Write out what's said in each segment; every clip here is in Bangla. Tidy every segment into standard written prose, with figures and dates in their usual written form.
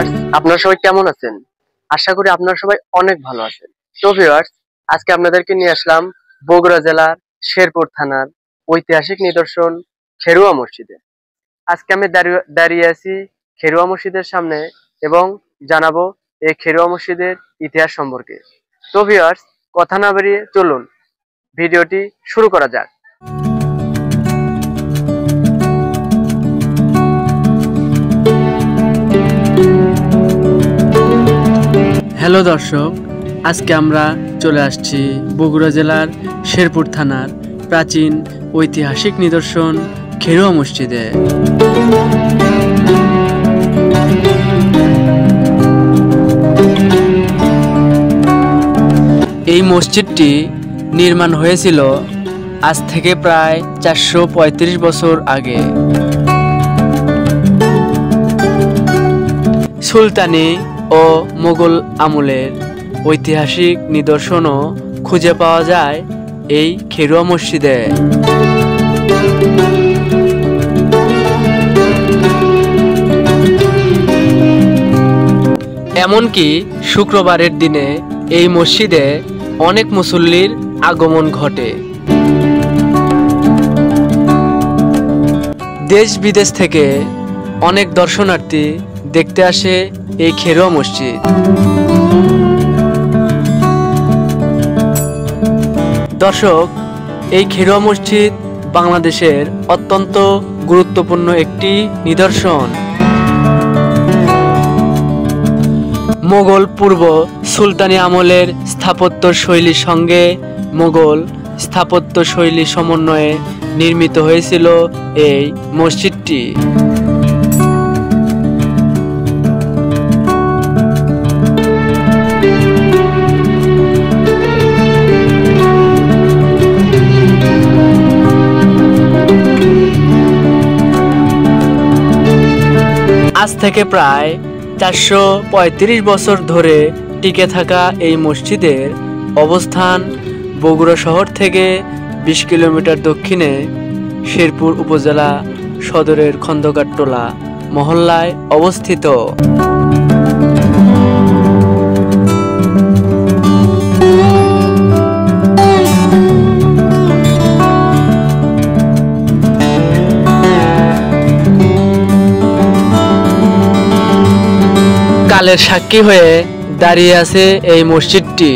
ভিউয়ার্স, আপনারা সবাই কেমন আছেন? আশা করি আপনারা সবাই অনেক ভালো আছেন। তো ভিউয়ার্স, আজকে আপনাদেরকে নিয়ে আসলাম বগুড়া জেলার শেরপুর থানার ঐতিহাসিক নিদর্শন খেরুয়া মসজিদে। আজকে আমি দাঁড়িয়ে আছি খেরুয়া মসজিদের সামনে এবং জানাবো এই খেরুয়া মসজিদের ইতিহাস সম্পর্কে। তো ভিউয়ার্স, কথা না বাড়িয়ে চলুন ভিডিওটি শুরু করা যাক। হ্যালো দর্শক, আজকে আমরা চলে আসছি বগুড়া জেলার শেরপুর থানার প্রাচীন ঐতিহাসিক নিদর্শন খেরুয়া মসজিদে। এই মসজিদটি নির্মাণ হয়েছিল আজ থেকে প্রায় 435 বছর আগে। সুলতানি ও মোগল আমলের ঐতিহাসিক নিদর্শনও খুঁজে পাওয়া যায় এই খেরুয়া মসজিদে। এমনকি শুক্রবারের দিনে এই মসজিদে অনেক মুসল্লির আগমন ঘটে। দেশ বিদেশ থেকে অনেক দর্শনার্থী দেখতে আসে এই খেরুয়া মসজিদ। দর্শক, এই খেরুয়া মসজিদ বাংলাদেশের অত্যন্ত গুরুত্বপূর্ণ একটি নিদর্শন। মোগল পূর্ব সুলতানি আমলের স্থাপত্য শৈলীর সঙ্গে মোগল স্থাপত্য শৈলী সমন্বয়ে নির্মিত হয়েছিল এই মসজিদটি। আজ থেকে প্রায় 435 বছর ধরে টিকে থাকা এই মসজিদের অবস্থান বগুড়া শহর থেকে 20 কিলোমিটার দক্ষিণে শেরপুর উপজেলা সদরের খন্দকারটোলা মহল্লায় অবস্থিত। কালের সাক্ষী হয়ে দাঁড়িয়ে আছে এই মসজিদটি।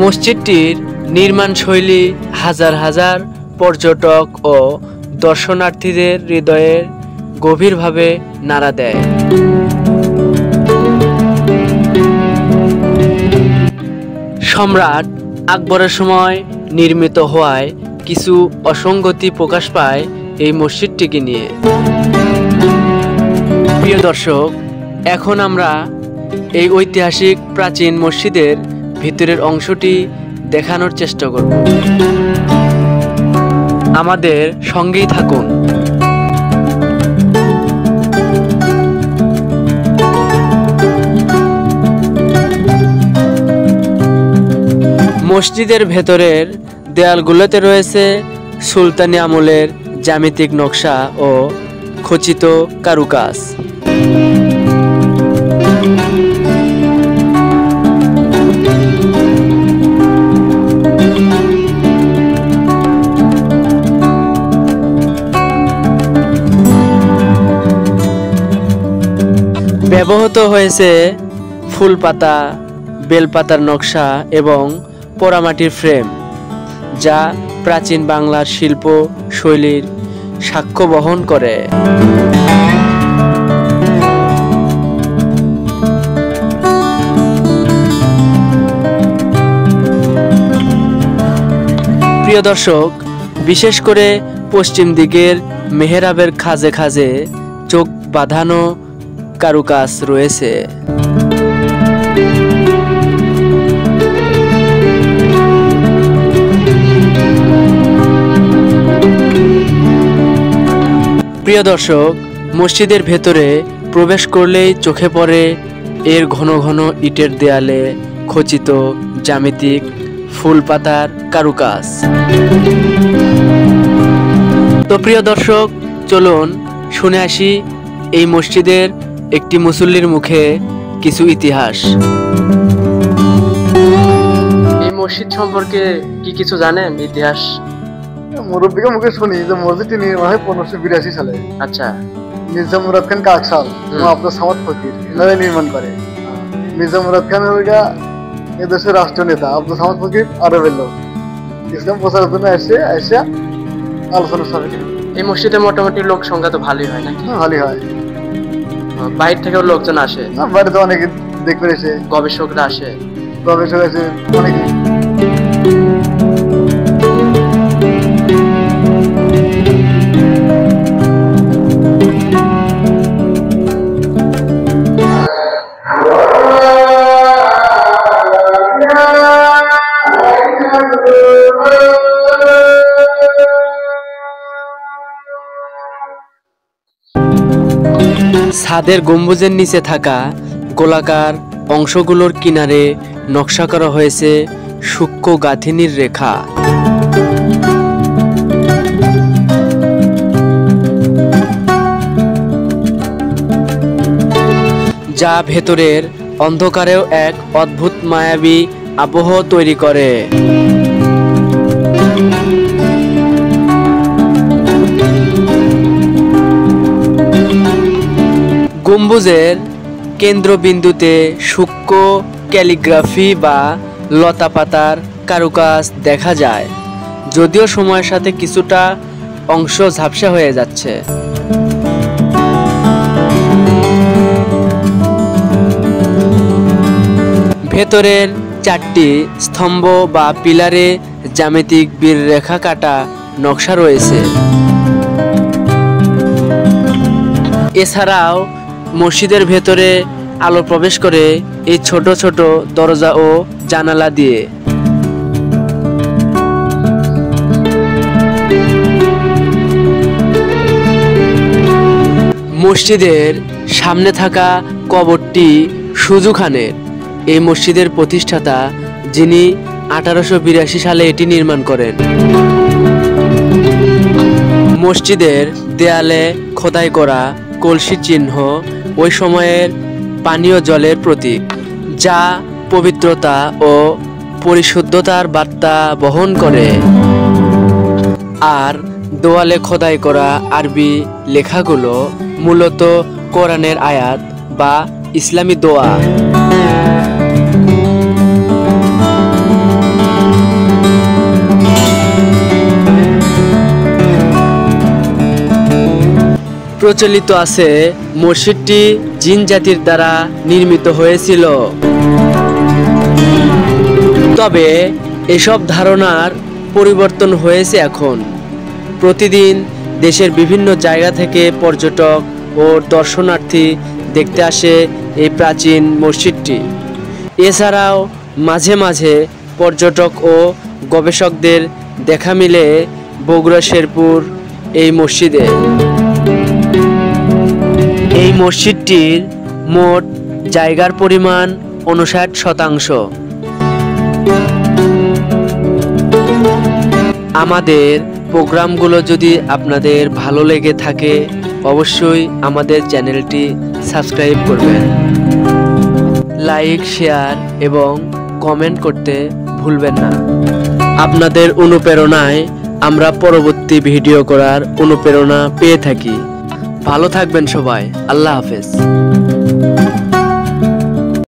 মসজিদটির নির্মাণ শৈলী হাজার হাজার পর্যটক ও দর্শনার্থীদের হৃদয়ে গভীরভাবে নাড়া দেয়। সম্রাট আকবরের সময় নির্মিত হওয়ায় কিছু অসঙ্গতি প্রকাশ পায় এই মসজিদটিকে নিয়ে। প্রিয় দর্শক, এখন আমরা এই ঐতিহাসিক প্রাচীন মসজিদের ভিতরের অংশটি দেখানোর চেষ্টা করব। আমাদের সঙ্গেই থাকুন। মসজিদের ভেতরের দেয়ালগুলোতে রয়েছে সুলতানি আমলের জ্যামিতিক নকশা ও খচিত কারুকাজ। ব্যবহৃত হয়েছে ফুলপাতা, বেলপাতার নকশা এবং পোড়ামাটির ফ্রেম, যা প্রাচীন বাংলার শিল্প শৈলীর সাক্ষ্য বহন করে। প্রিয় দর্শক, বিশেষ করে পশ্চিম দিকের মেহরাবের খাজে খাজে চোখ বাঁধানো কারুকাজ রয়েছে। প্রিয় দর্শক, মসজিদের ভেতরে প্রবেশ করলেই চোখে পড়ে এর ঘন ঘন ইটের দেয়ালে খচিত জ্যামিতিক ফুল পাতার কারুকাজ। তো প্রিয় দর্শক, চলুন শুনে আসি এই মসজিদের একটি মুসল্লির মুখে কিছু ইতিহাস। এই মসজিদ সম্পর্কে কি কিছু জানেন ইতিহাস? মুরব্বীর মুখে শুনি যে মসজিদটি নির্মাণ হয় 1582 সালে। আচ্ছা। মির্জা মুরাদ খান কাকশাল এবং আব্দুল সামাদ ফকির এনারা নির্মাণ করে। মির্জা মুরাদ খান ওইটা এদেশের রাষ্ট্রীয় নেতা, আব্দুল সামাদ ফকির আরবের লোক। ইসলাম প্রচারের জন্য এসে আলোচনা সাপেক্ষে। এই মসজিদে মোটামুটি লোক সংখ্যা তো ভালোই হয় নাকি? ভালোই হয়। বাইরে থেকেও লোকজন আসে? বাইরে তো অনেকে দেখতে এসে, গবেষকরা আসে অনেকে। ছাদের গম্বুজের নিচে থাকা গোলাকার অংশগুলোর কিনারে নকশা করা হয়েছে সূক্ষ্ম গাঁথনির রেখা। যা ভেতরের অন্ধকারেও এক অদ্ভুত মায়াবী আবহ তৈরি করে। গম্বুজের কেন্দ্রবিন্দুতে সূক্ষ্ম ক্যালিগ্রাফি বা লতা পাতার কারুকাজ দেখা যায়, যদিও সময়ের সাথে কিছুটা অংশ ঝাপসা হয়ে যাচ্ছে। ভেতরের 4টি স্তম্ভ বা পিলারে জ্যামিতিক বীর রেখা কাটা নকশা রয়েছে। এছাড়াও মসজিদের ভেতরে আলো প্রবেশ করে এই ছোট ছোট দরজা ও জানালা দিয়ে। মসজিদের সামনে থাকা কবরটি সুজু খানের। এই মসজিদের প্রতিষ্ঠাতা, যিনি 1882 সালে এটি নির্মাণ করেন। মসজিদের দেয়ালে খোদাই করা কলসি চিহ্ন ওই সময়ের পানীয় জলের প্রতীক, যা পবিত্রতা ও পরিশুদ্ধতার বার্তা বহন করে। আর দেওয়ালে খোদাই করা আরবি লেখাগুলো মূলত কোরআনের আয়াত বা ইসলামী দোয়া। প্রচলিত আছে মসজিদটি জিন জাতির দ্বারা নির্মিত হয়েছিল, তবে এসব ধারণার পরিবর্তন হয়েছে এখন। প্রতিদিন দেশের বিভিন্ন জায়গা থেকে পর্যটক ও দর্শনার্থী দেখতে আসে এই প্রাচীন মসজিদটি। এছাড়াও মাঝে মাঝে পর্যটক ও গবেষকদের দেখা মিলে বগুড়া শেরপুর এই মসজিদে। এই মসজিদটির মোট জায়গার পরিমাণ 59%। আমাদের প্রোগ্রামগুলো যদি আপনাদের ভালো লেগে থাকে, অবশ্যই আমাদের চ্যানেলটি সাবস্ক্রাইব করবেন, লাইক, শেয়ার এবং কমেন্ট করতে ভুলবেন না। আপনাদের অনুপ্রেরণায় আমরা পরবর্তী ভিডিও করার অনুপ্রেরণা পেয়ে থাকি। ভালো থাকবেন সবাই। আল্লাহ হাফেজ।